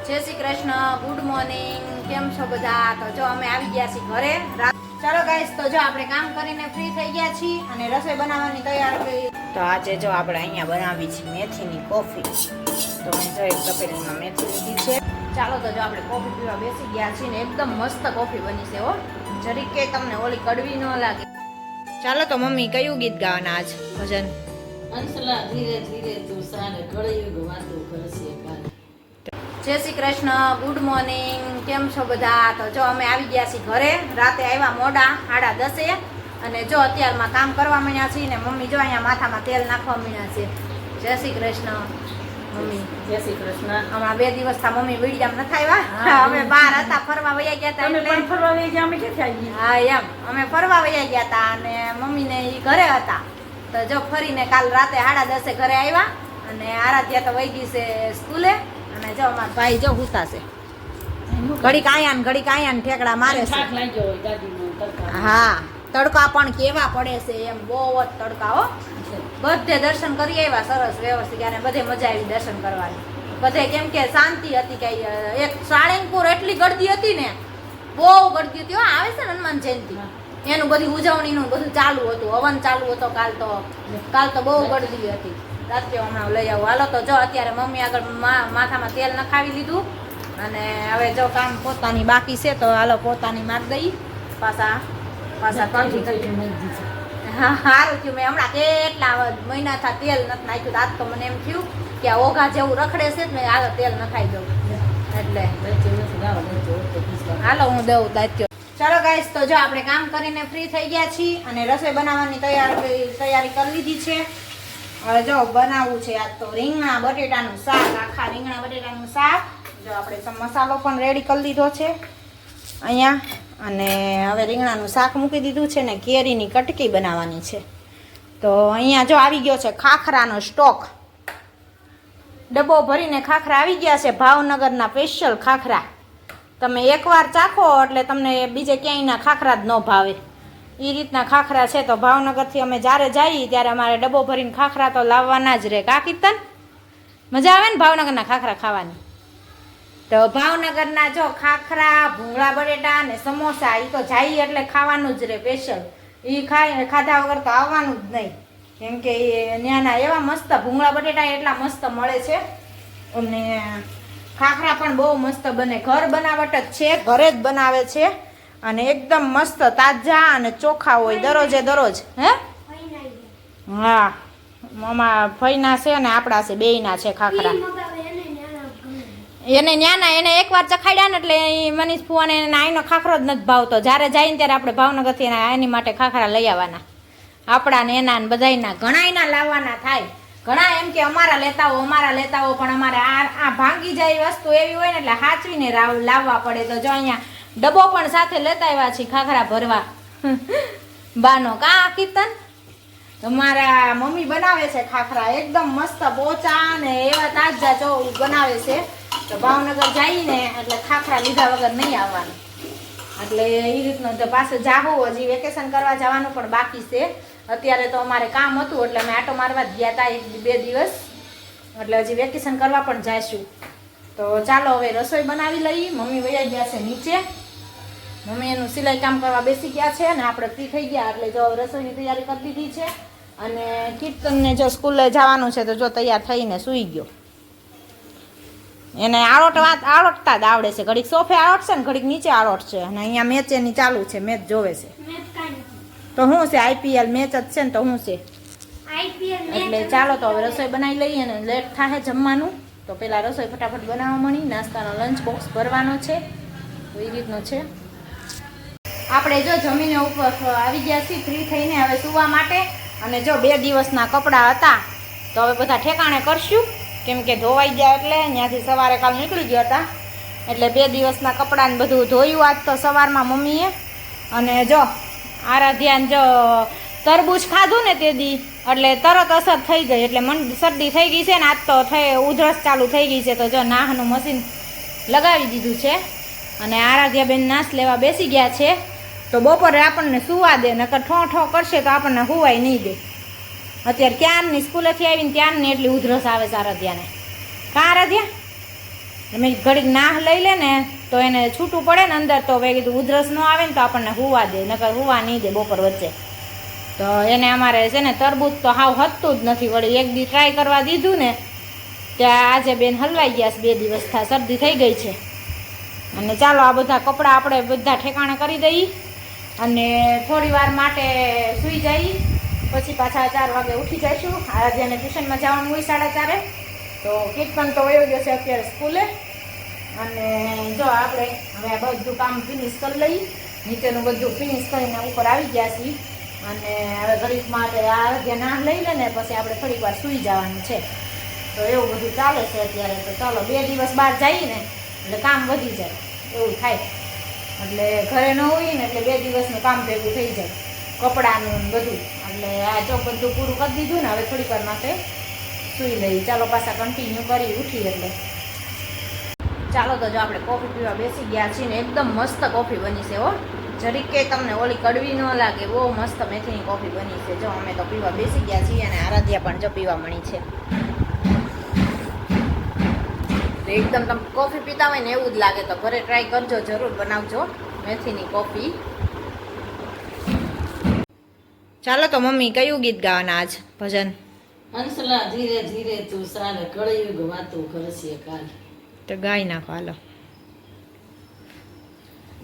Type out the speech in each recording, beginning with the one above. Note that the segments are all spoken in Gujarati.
જય શ્રી કૃષ્ણ, ગુડ મોર્નિંગ. કેમ છો બધા? તો જો અમે આવી ગયા છીએ ઘરે. ચાલો ગાઈસ, તો જો આપણે કામ કરીને ફ્રી થઈ ગયા છીએ અને રસોઈ બનાવવાની તૈયારી. તો આજે જો આપણે અહીંયા બનાવી છે મેથીની કોફી. તો મેં જો એક તપેલીમાં મેથી લીધી છે. ચાલો તો જો આપણે કોફી પીવા બેસી ગયા છીએ ને એકદમ મસ્ત કોફી બની છે હો. જરીક કે તમને ઓલી કડવી ન લાગે. ચાલો તો મમ્મી કયું ગીત ગાવાના આજ? ભજન અંશલા ધીરે ધીરે તું સારે કળયુગ વાતો કરશે કાલે. જય શ્રી કૃષ્ણ, ગુડ મોર્નિંગ. કેમ છો બધા? તો જો અમે આવી ગયા છીએ ઘરે. રાતે આવ્યા મોડા 10:30 અને જો અત્યારમાં કામ કરવા માંડ્યા છીએ ને મમ્મી જો અહીંયા માથામાં તેલ નાખવા માંડ્યા છે. જય શ્રી કૃષ્ણ મમ્મી. જય શ્રી કૃષ્ણ. હમણાં 2 દિવસથી મમ્મી વિડીયામ નથી આવ્યા. અમે બહાર હતા, ફરવા વયા ગયા હતા. તમે પણ ફરવા વઈ ગયા? અમે ક્યાંથી આવી? હા એમ, અમે ફરવા વયા ગયા હતા અને મમ્મીને એ ઘરે હતા. તો જો ફરીને કાલ રાતે 10:30 ઘરે આવ્યા અને આરાધ્યા તો વહી ગઈ છે સ્કૂલે. અને જો અમારા ભાઈ જો હુતા છે. ઘડીક આયા ને ઘડીક આયા ને ઠેકડા મારે છે. થાક લાગ્યો હોય દાદીનો તડકા. હા, તડકા પણ કેવા પડે છે એમ, બહુ જ તડકા હો. બધે દર્શન કરી આવ્યા સરસ વ્યવસ્થિત અને બધે મજા આવી દર્શન કરવાની. બધે કેમ કે શાંતિ હતી. કઈ એક સાળંગપુર એટલી ગળદી હતી ને, બહુ ગળદી હતી. આવે છે ને હનુમાન જયંતિ, એનું બધી ઉજવણીનું બધું ચાલુ હતું. હવન ચાલુ હતો કાલ તો બહુ ગળદી હતી. રાત્રે હમણાં લઈ આવું. હાલો તો જો અત્યારે મમ્મી આગળ માથામાં તેલ નખાવી લીધું અને હવે જો કામ પોતાની બાકી છે તો હાલો પોતાની માર દઈ પાછા સારું હા સારું થયું. મેં હમણાં કેટલા મહિનાથી તેલ નથી નાખ્યું. આજ તો મને એમ થયું કે આ ઓઘા જેવું રખડે છે ને આગળ તેલ નખાઈ દઉં એટલે હાલો હું દઉં દાંત્યો. ચાલો ગાઈસ, તો જો આપણે કામ કરીને ફ્રી થઈ ગયા છીએ અને રસોઈ બનાવવાની તૈયારી કરી લીધી છે. હવે જો બનાવવું છે આજ તો રીંગણા બટેટાનું શાક. આખા રીંગણા બટેટાનું શાક. જો આપણે મસાલો પણ રેડી કરી લીધો છે અહીંયા અને હવે રીંગણાનું શાક મૂકી દીધું છે ને કેરીની કટકી બનાવવાની છે. તો અહીંયા જો આવી ગયો છે ખાખરાનો સ્ટોક. ડબ્બો ભરીને ખાખરા આવી ગયા છે, ભાવનગરના સ્પેશિયલ ખાખરા. તમે એકવાર ચાખો એટલે તમને બીજે ક્યાંયના ખાખરા જ ન ભાવે. એ રીતના ખાખરા છે. તો ભાવનગરથી અમે જ્યારે જઈએ ત્યારે અમારે ડબ્બો ભરીને ખાખરા તો લાવવાના જ રહે. કા કીર્તન? મજા આવે ને ભાવનગરના ખાખરા ખાવાની? તો ભાવનગરના જો ખાખરા, ભૂંગળા બટેટા અને સમોસા એ તો જાય એટલે ખાવાનું જ રહે સ્પેશિયલ. એ ખાધા વગર તો આવવાનું જ નહીં. કેમ કે ત્યાંના એવા મસ્ત ભૂંગળા બટેટા એટલા મસ્ત મળે છે અને ખાખરા પણ બહુ મસ્ત બને. ઘર બનાવટ જ છે, ઘરે જ બનાવે છે અને એકદમ મસ્ત તાજા અને ચોખ્ખા હોય દરરોજ. હે હા, મામા ફઈના છે અને આપણા છે, બેયના છે ખાખરા. એને ન્યાના એને એકવાર ચખાડ્યા ને એટલે મનીષ ફુવાને આઈનો ખાખરો જ નથી ભાવતો. જ્યારે જાય ને ત્યારે આપણે ભાવનગરથી એની માટે ખાખરા લઈ આવવાના. આપણા ને એના ને બધાયના ઘણાયના લાવવાના થાય. ઘણા એમ કે અમારા લેતા હો પણ અમારે આ ભાંગી જાય વસ્તુ એવી હોય ને એટલે સાચવીને લાવવા પડે. તો જો અહીંયા ડબ્બો પણ સાથે લેતા આવ્યા છીએ ખાખરા ભરવા. બાનો કા કીર્તન? તમારા મમ્મી બનાવે છે ખાખરા એકદમ મસ્ત પોચા ને એવા તાજા જો બનાવે છે. તો ભાવનગર જઈને એટલે ખાખરા લીધા વગર નહીં આવવાનું. એટલે એ રીતનું તો પાછું જાવું. હજી વેકેશન કરવા જવાનું પણ બાકી છે. અત્યારે તો અમારે કામ હતું એટલે અમે આટો મારવા જ ગયા હતા 1-2 દિવસ. એટલે હજી વેકેશન કરવા પણ જઈશું. તો ચાલો હવે રસોઈ બનાવી લઈએ. મમ્મી વયા ગયા છે નીચે. મમ્મી એનું સિલાઈ કામ કરવા બેસી ગયા છે અને આપણે ફ્રી થઈ ગયા એટલે જો રસોઈની તૈયારી કરી દીધી છે. અને કીર્તનને જો સ્કૂલે જવાનું છે તો જો તૈયાર થઈને સૂઈ ગયો. એને આળોટતા જ આવડે છે. ઘડીક સોફે આળોટશે ને ઘડીક નીચે આળોટશે. અને અહીંયા મેચ એની ચાલુ છે, મેચ જોવે છે. તો શું છે IPL મેચ જ છે ને તો શું છે એટલે ચાલો તો હવે રસોઈ બનાવી લઈએ અને લેટ થાય જમવાનું. તો પેલા રસોઈ ફટાફટ બનાવવા મળી. નાસ્તાનો લંચ બોક્સ ભરવાનો છે તો એ રીતનું છે. આપણે જો જમીને ઉપર આવી ગયા છીએ ફ્રી થઈને હવે સૂવા માટે. અને જો 2 દિવસના કપડાં હતા તો હવે બધા ઠેકાણે કરશું. કેમ કે ધોવાઈ ગયા એટલે ત્યાંથી સવારે કાલ નીકળી ગયા હતા એટલે 2 દિવસના કપડાને બધું ધોયું આજ તો સવારમાં મમ્મીએ. અને જો આરાધ્યાને જો તરબૂચ ખાધું ને તે દી એટલે તરત અસર થઈ ગઈ એટલે શરદી થઈ ગઈ છે ને આજ તો ઉધરસ ચાલુ થઈ ગઈ છે. તો જો નાહનું મશીન લગાવી દીધું છે અને આરાધ્યાબેન નાશ લેવા બેસી ગયા છે. તો બપોરે આપણને સુવા દે, નકર ઠો કરશે તો આપણને સુવાય નહીં દે. અત્યારે ક્યારની સ્કૂલેથી આવીને ત્યારની એટલી ઉધરસ આવે છે આરાધ્યાને. કા આરાધ્યા? મેં ઘડીક નાહ લઈ લે ને તો એને છૂટું પડે ને અંદર તો મેં કીધું ઉધરસ ન આવે ને તો આપણને હુવા દે, નકર હુવા નહીં દે બપોર વચ્ચે. તો એને અમારે છે ને તરબૂચ તો હાવ હતતું જ નથી. વળી એક દી ટ્રાય કરવા દીધું ને ત્યાં આજે બેન હલવાઈ ગયા છે, 2 દિવસ થયા, શરદી થઈ ગઈ છે. અને ચાલો આ બધા કપડાં આપણે બધા ઠેકાણે કરી દઈએ અને થોડી વાર માટે સૂઈ જઈએ, પછી પાછા 4 વાગે ઉઠી જઈશું. આજે એને ટ્યુશનમાં જવાનું હોય 4:30. તો કીર્તન તો વયો ગયો છે અત્યારે સ્કૂલે. અને જો આપણે હવે આ બધું કામ ફિનિશ કરી લઈએ, નીચેનું બધું ફિનિશ કરીને ઉપર આવી ગયા છીએ. અને હવે ઘડીક માટે આ નાહ લઈ લે ને પછી આપણે થોડીક વાર સૂઈ જવાનું છે. તો એવું બધું ચાલે છે અત્યારે. તો ચાલો 2 દિવસ બહાર જઈએ ને એટલે કામ વધી જાય એવું થાય. એટલે ઘરે ન હોય ને એટલે 2 દિવસનું કામ ભેગું થઈ જાય, કપડાનું બધું. એટલે આ જો બધું પૂરું કરી દીધું ને હવે થોડીક વાર માટે સૂઈ લઈએ. ચાલો પાછા કન્ટિન્યુ કરી ઉઠી એટલે. ચાલો તો જો આપણે કોફી પીવા બેસી ગયા છીએ ને એકદમ મસ્ત કોફી બની છે હો. જરીક કે તમને ઓલી કડવી ન લાગે, બહુ મસ્ત મેથીની કોફી બની છે. જો અમે તો પીવા બેસી ગયા છીએ અને આરાધ્યા પણ જો પીવા મળી છે. તો એકદમ તમે કોફી પીતા હોય ને એવું જ લાગે. તો ઘરે ટ્રાય કરજો, જરૂર બનાવજો મેથીની કોફી. ચાલો તો મમ્મી કયું ગીત ગાવાના આજ? ભજન? હંસલા ધીરે ધીરે તું સારે કળયુગ વાતો કરશે કાલ. તો ગાઈ નાખો હાલો.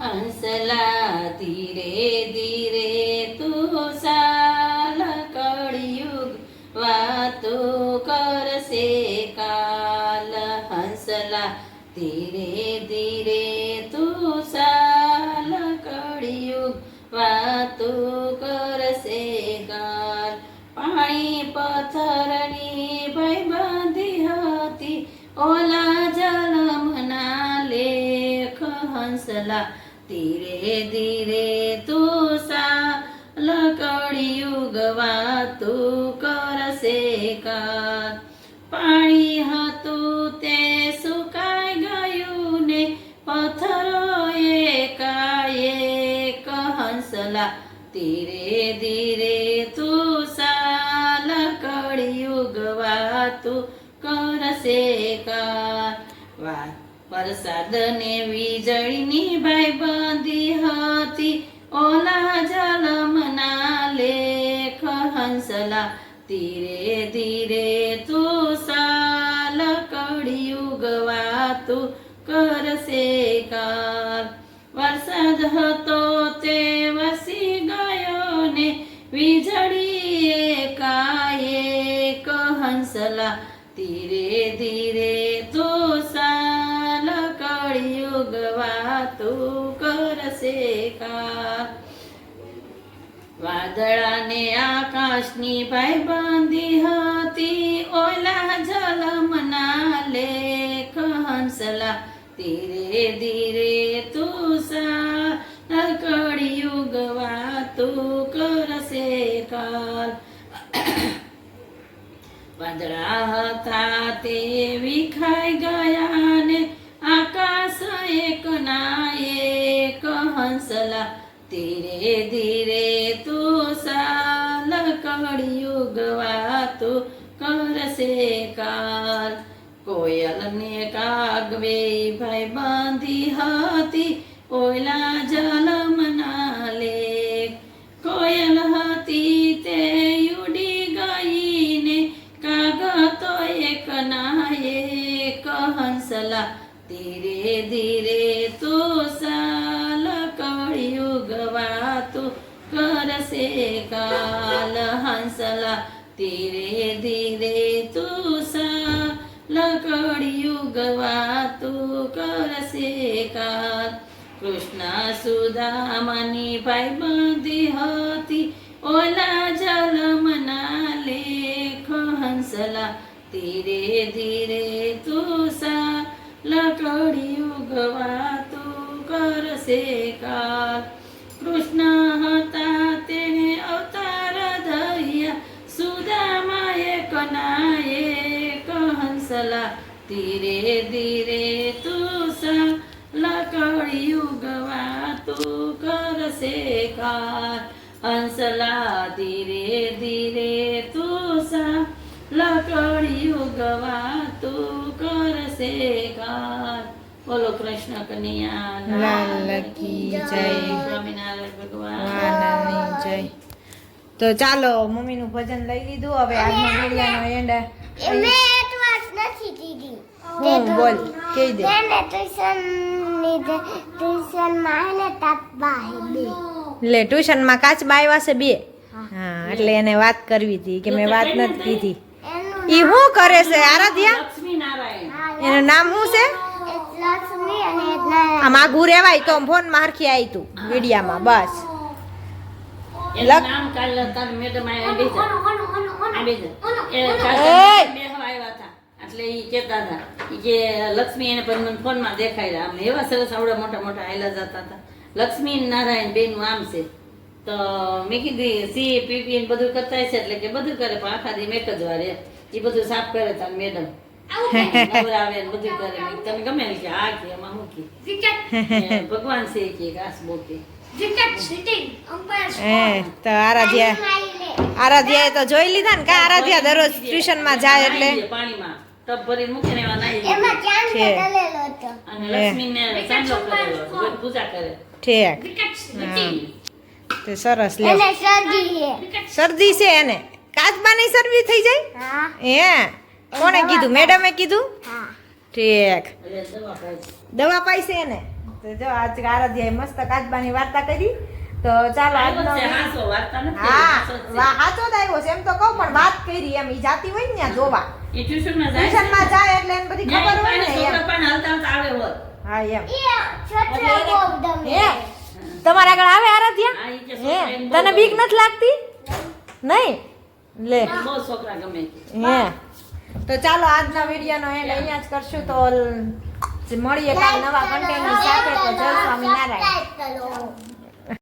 હંસલા ધીરે ધીરે તું સાલ કળયુગ વાતો કરશે કાલ. હંસલા ધીરે ધીરે તું સાલ કળયુગ વાતો કરશે કાલ. પાણી પથ્થરની ભય બાંધી હતી ઓલા જલમના લેખ. હંસલા ધીરે ધીરે તું સાલ કળયુગ વાતો કરશે કાલ. પાણી હતું તે સુકાઈ ગયું ને પથ્થરો એકાએક. હંસલા ધીરે ધીરે તું સાલ કળયુગ વાતો કરશે કાલ. વરસાદ ને વીજળીની ભાઈ બાંધી હતી ઓલા જલમના લેખ. હંસલા ધીરે ધીરે તું સાલ કળયુગ વાતો કરશે કાલ. વરસાદ હતો તે વરસી ગયો ને વીજળી એકાએક. હંસલા ધીરે ધીરે તું સાલ કળયુગ વાતો કરશે કાલ. વાદળાને આકાશની ભાઈ બાંધી હતી ઓલા જલમના લેખ. હંસલા ધીરે ધીરે તું સાલ કળયુગ વાતો કરશે કાલ. વાદળા હતા તે વિખાઈ ગયા ને આકાશ એકના એક. હંસલા ધીરે ધીરે તું સાલ કળયુગ વાતો કરશે કાલ. કોયલને કાગવે ભાઈ બાંધી હતી ઓલા જલમના લેખ. કોયલ હતી તે ઉડી ગઈ ને કાગતો એકના એક. હંસલા ધીરે ધીરે તું સાલ કળયુગ વાતો કરશે કાલ. હંસલા ધીરે ધીરે તું સાલ કળયુગ વાતો કરશે કાલ. કૃષ્ણ સુદામાની ભાઈ બાંધી હતી ઓલા જલમના લેખ. હંસલા ધીરે ધીરે તું સાલ કળયુગ વાતો કરશે કાલ. કૃષ્ણ હતા તેને અવતાર ધર્યા સુદામા એકના એક. હંસલા ધીરે ધીરે તું સાલ કળયુગ વાતો કરશે કાલ. હંસલા ધીરે ધીરે તું સાલ કળયુગ વાતો વાતું કરશે કાર. બોલો કૃષ્ણ કનૈયા લાલ કી જય. સ્વામિનારાયણ ભગવાન. વાનાની જય. તો ચાલો મમ્મીનું ભજન લઈ લીધું. હવે આજનો વિડીયોનો એન્ડ મેં એક વાત નથી કીધી. હું બોલ કહી દે. તેને ટ્યુશનમાં હે ને તાપવા હે બે. લે ટ્યુશનમાં કાચબા આવ્યા છે બે. હા એટલે એને વાત કરવી હતી કે મેં વાત નથી કીધી. એનું ઈ શું કરે છે આરાધ્યા? લક્ષ્મી નારાયણ. એનું નામ શું છે? એક લક્ષ્મી અને એક નારાયણ. આમ આગું રેવાય તો ફોન માં હરખી આવી તું વિડીયામાં બસ. એનું નામ કાલ તાર મેડમ આ બેજા. આ બેજા. એ કાલ એય! બેહવા આવ્યા હતા. એટલે ઈ કહેતા હતા ઈ કે લક્ષ્મી એને પણ મને ફોનમાં દેખાડ્યા. આમ એવા સરસ આવડા મોટા મોટા આયલા જતા હતા. લક્ષ્મી અને નારાયણ બેનું આમ છે. તો મેં કીધી સી પીપી ને બધું કરતા હશે એટલે કે બધું કરે પણ આખા દી એક જ વાર એ બધું સાફ કરે તાર મેડમ નવરાવે ને બધું કરે. મેં કીધું, તને ગમે ને કે આ કે એમાં હું કે ભગવાન છે કે કાસબો કે તો આરાધ્યાએ તો જોઈ લીધા ને કા આરાધ્યા દરરોજ ટ્યુશન માં જાય એટલે પાણીમાં ટબ ભરીને મૂકીને એમાં નાહી જાય. એમાં ચાંદ છે. દલેલો હતો. અને લક્ષ્મીને ચાંદલો કરેલો રોજ પૂજા કરે. ઠીક તે સરસ લે. એને શરદી હે. શરદી છે એને કાચબાની શરદી થઈ જાય હા હે કોણે કીધું? મેડમે કીધું? હા. ઠીક એટલે દવા ખાય છે. દવા પાઈ છે એને. તો જો આજ આરાધ્યાએ મસ્ત કાચબાની વાર્તા કરી. તો ચાલો આવ્યો આજનો જ છે, હાસો વાર્તા નથી, હા હાસો જ છે. હાચો જ આવ્યો છે એમ તો કહું પણ વાત કરી એમ ઈ જાતી હોય ને ત્યાં જોવા એ ટ્યુશનમાં જાય ટ્યુશન માં જાય એટલે એને બધી ન્યાય ખબર હોય પાડે, ને છોકરા એમ પણ હાલતા હાલતા આવે હોત. હા એમ એ છોકરો બહુ દમે. હે તમારા આગળ આવે આરાધ્યા? હા, ઈ કે હે છોકરા એમ બહુ તને બીક ગમે. નથી લાગતી? નહીં લે બહુ છોકરા ગમે છે. હે તો ચાલો આજના વિડીયોનો એન્ડ અહીંયા જ કરશું. તો મળીએ કાલ નવા કન્ટેન્ટની સાથે. તો જય સ્વામિનારાયણ. સબસ્ક્રાઇબ કરો.